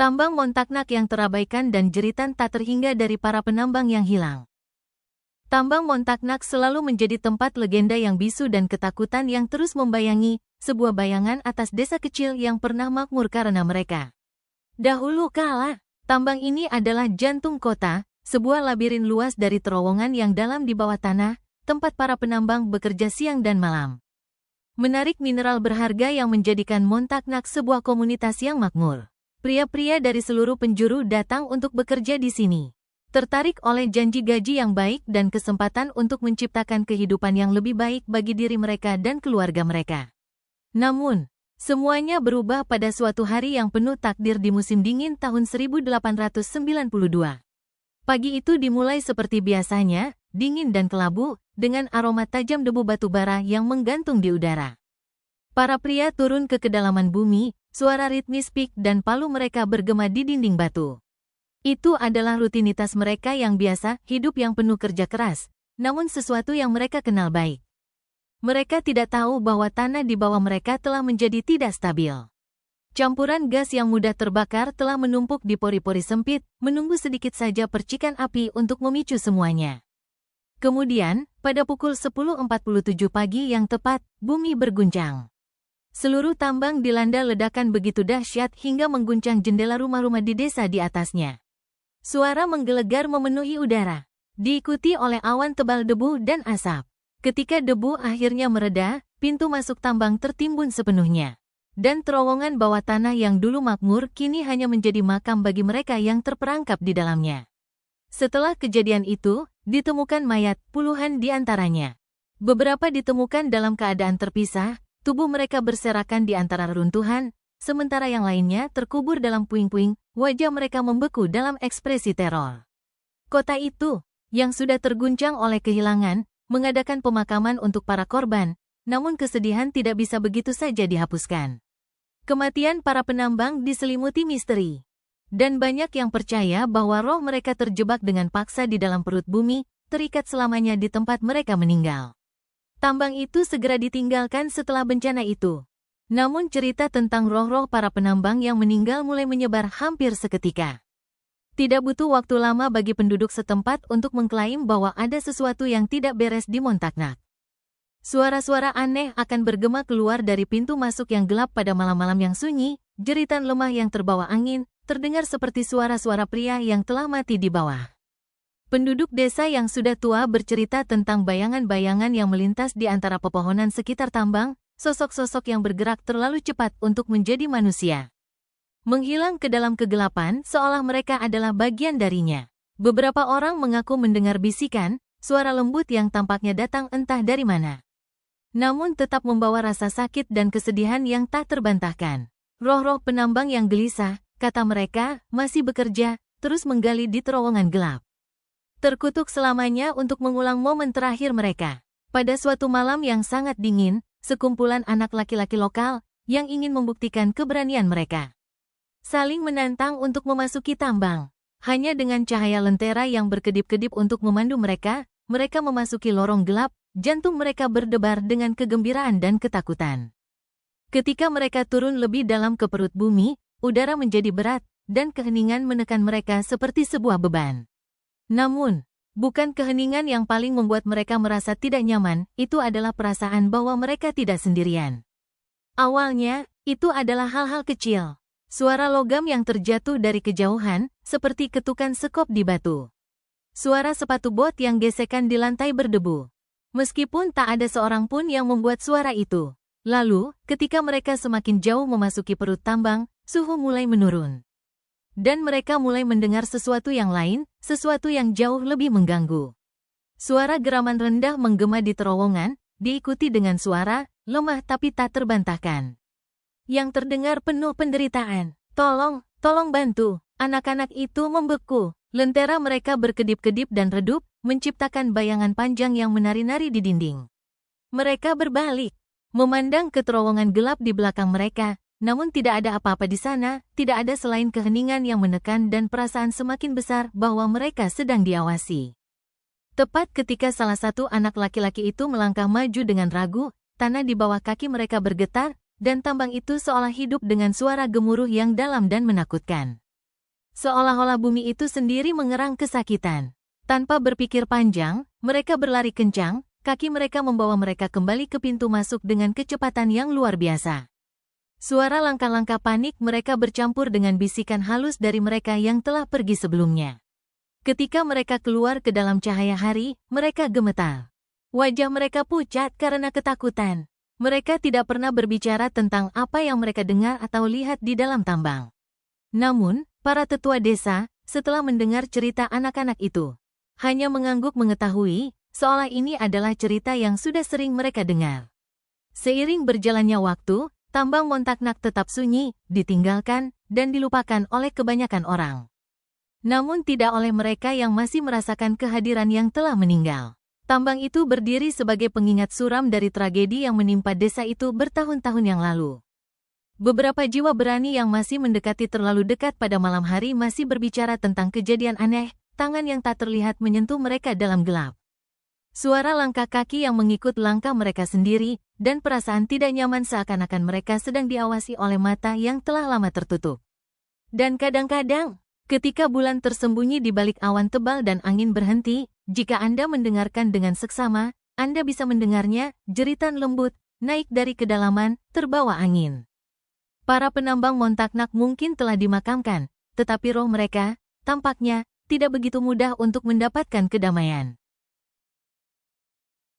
Tambang Montaknak yang terabaikan dan jeritan tak terhingga dari para penambang yang hilang. Tambang Montaknak selalu menjadi tempat legenda yang bisu dan ketakutan yang terus membayangi, sebuah bayangan atas desa kecil yang pernah makmur karena mereka. Dahulu kala, tambang ini adalah jantung kota, sebuah labirin luas dari terowongan yang dalam di bawah tanah, tempat para penambang bekerja siang dan malam. Menarik mineral berharga yang menjadikan Montaknak sebuah komunitas yang makmur. Pria-pria dari seluruh penjuru datang untuk bekerja di sini. Tertarik oleh janji gaji yang baik dan kesempatan untuk menciptakan kehidupan yang lebih baik bagi diri mereka dan keluarga mereka. Namun, semuanya berubah pada suatu hari yang penuh takdir di musim dingin tahun 1892. Pagi itu dimulai seperti biasanya, dingin dan kelabu, dengan aroma tajam debu batu bara yang menggantung di udara. Para pria turun ke kedalaman bumi, suara ritmis pik dan palu mereka bergema di dinding batu. Itu adalah rutinitas mereka yang biasa, hidup yang penuh kerja keras, namun sesuatu yang mereka kenal baik. Mereka tidak tahu bahwa tanah di bawah mereka telah menjadi tidak stabil. Campuran gas yang mudah terbakar telah menumpuk di pori-pori sempit, menunggu sedikit saja percikan api untuk memicu semuanya. Kemudian, pada pukul 10.47 pagi yang tepat, bumi berguncang. Seluruh tambang dilanda ledakan begitu dahsyat hingga mengguncang jendela rumah-rumah di desa di atasnya. Suara menggelegar memenuhi udara, diikuti oleh awan tebal debu dan asap. Ketika debu akhirnya mereda, pintu masuk tambang tertimbun sepenuhnya. Dan terowongan bawah tanah yang dulu makmur kini hanya menjadi makam bagi mereka yang terperangkap di dalamnya. Setelah kejadian itu, ditemukan mayat puluhan di antaranya. Beberapa ditemukan dalam keadaan terpisah, tubuh mereka berserakan di antara reruntuhan, sementara yang lainnya terkubur dalam puing-puing, wajah mereka membeku dalam ekspresi teror. Kota itu, yang sudah terguncang oleh kehilangan, mengadakan pemakaman untuk para korban, namun kesedihan tidak bisa begitu saja dihapuskan. Kematian para penambang diselimuti misteri. Dan banyak yang percaya bahwa roh mereka terjebak dengan paksa di dalam perut bumi, terikat selamanya di tempat mereka meninggal. Tambang itu segera ditinggalkan setelah bencana itu. Namun cerita tentang roh-roh para penambang yang meninggal mulai menyebar hampir seketika. Tidak butuh waktu lama bagi penduduk setempat untuk mengklaim bahwa ada sesuatu yang tidak beres di Montaknak. Suara-suara aneh akan bergema keluar dari pintu masuk yang gelap pada malam-malam yang sunyi, jeritan lemah yang terbawa angin, terdengar seperti suara-suara pria yang telah mati di bawah. Penduduk desa yang sudah tua bercerita tentang bayangan-bayangan yang melintas di antara pepohonan sekitar tambang, sosok-sosok yang bergerak terlalu cepat untuk menjadi manusia. Menghilang ke dalam kegelapan seolah mereka adalah bagian darinya. Beberapa orang mengaku mendengar bisikan, suara lembut yang tampaknya datang entah dari mana. Namun tetap membawa rasa sakit dan kesedihan yang tak terbantahkan. Roh-roh penambang yang gelisah, kata mereka, masih bekerja, terus menggali di terowongan gelap. Terkutuk selamanya untuk mengulang momen terakhir mereka. Pada suatu malam yang sangat dingin, sekumpulan anak laki-laki lokal yang ingin membuktikan keberanian mereka saling menantang untuk memasuki tambang. Hanya dengan cahaya lentera yang berkedip-kedip untuk memandu mereka, mereka memasuki lorong gelap, jantung mereka berdebar dengan kegembiraan dan ketakutan. Ketika mereka turun lebih dalam ke perut bumi, udara menjadi berat, dan keheningan menekan mereka seperti sebuah beban. Namun, bukan keheningan yang paling membuat mereka merasa tidak nyaman, itu adalah perasaan bahwa mereka tidak sendirian. Awalnya, itu adalah hal-hal kecil. Suara logam yang terjatuh dari kejauhan, seperti ketukan sekop di batu. Suara sepatu bot yang gesekan di lantai berdebu. Meskipun tak ada seorang pun yang membuat suara itu. Lalu, ketika mereka semakin jauh memasuki perut tambang, suhu mulai menurun. Dan mereka mulai mendengar sesuatu yang lain, sesuatu yang jauh lebih mengganggu. Suara geraman rendah menggema di terowongan, diikuti dengan suara, lemah tapi tak terbantahkan. Yang terdengar penuh penderitaan. Tolong, tolong bantu. Anak-anak itu membeku. Lentera mereka berkedip-kedip dan redup, menciptakan bayangan panjang yang menari-nari di dinding. Mereka berbalik, memandang ke terowongan gelap di belakang mereka. Namun tidak ada apa-apa di sana, tidak ada selain keheningan yang menekan dan perasaan semakin besar bahwa mereka sedang diawasi. Tepat ketika salah satu anak laki-laki itu melangkah maju dengan ragu, tanah di bawah kaki mereka bergetar, dan tambang itu seolah hidup dengan suara gemuruh yang dalam dan menakutkan. Seolah-olah bumi itu sendiri mengerang kesakitan. Tanpa berpikir panjang, mereka berlari kencang, kaki mereka membawa mereka kembali ke pintu masuk dengan kecepatan yang luar biasa. Suara langkah-langkah panik mereka bercampur dengan bisikan halus dari mereka yang telah pergi sebelumnya. Ketika mereka keluar ke dalam cahaya hari, mereka gemetar. Wajah mereka pucat karena ketakutan. Mereka tidak pernah berbicara tentang apa yang mereka dengar atau lihat di dalam tambang. Namun, para tetua desa, setelah mendengar cerita anak-anak itu, hanya mengangguk mengetahui, seolah ini adalah cerita yang sudah sering mereka dengar. Seiring berjalannya waktu, tambang Montaknak tetap sunyi, ditinggalkan, dan dilupakan oleh kebanyakan orang. Namun tidak oleh mereka yang masih merasakan kehadiran yang telah meninggal. Tambang itu berdiri sebagai pengingat suram dari tragedi yang menimpa desa itu bertahun-tahun yang lalu. Beberapa jiwa berani yang masih mendekati terlalu dekat pada malam hari masih berbicara tentang kejadian aneh, tangan yang tak terlihat menyentuh mereka dalam gelap. Suara langkah kaki yang mengikut langkah mereka sendiri, dan perasaan tidak nyaman seakan-akan mereka sedang diawasi oleh mata yang telah lama tertutup. Dan kadang-kadang, ketika bulan tersembunyi di balik awan tebal dan angin berhenti, jika Anda mendengarkan dengan seksama, Anda bisa mendengarnya, jeritan lembut, naik dari kedalaman, terbawa angin. Para penambang Montaknak mungkin telah dimakamkan, tetapi roh mereka, tampaknya, tidak begitu mudah untuk mendapatkan kedamaian.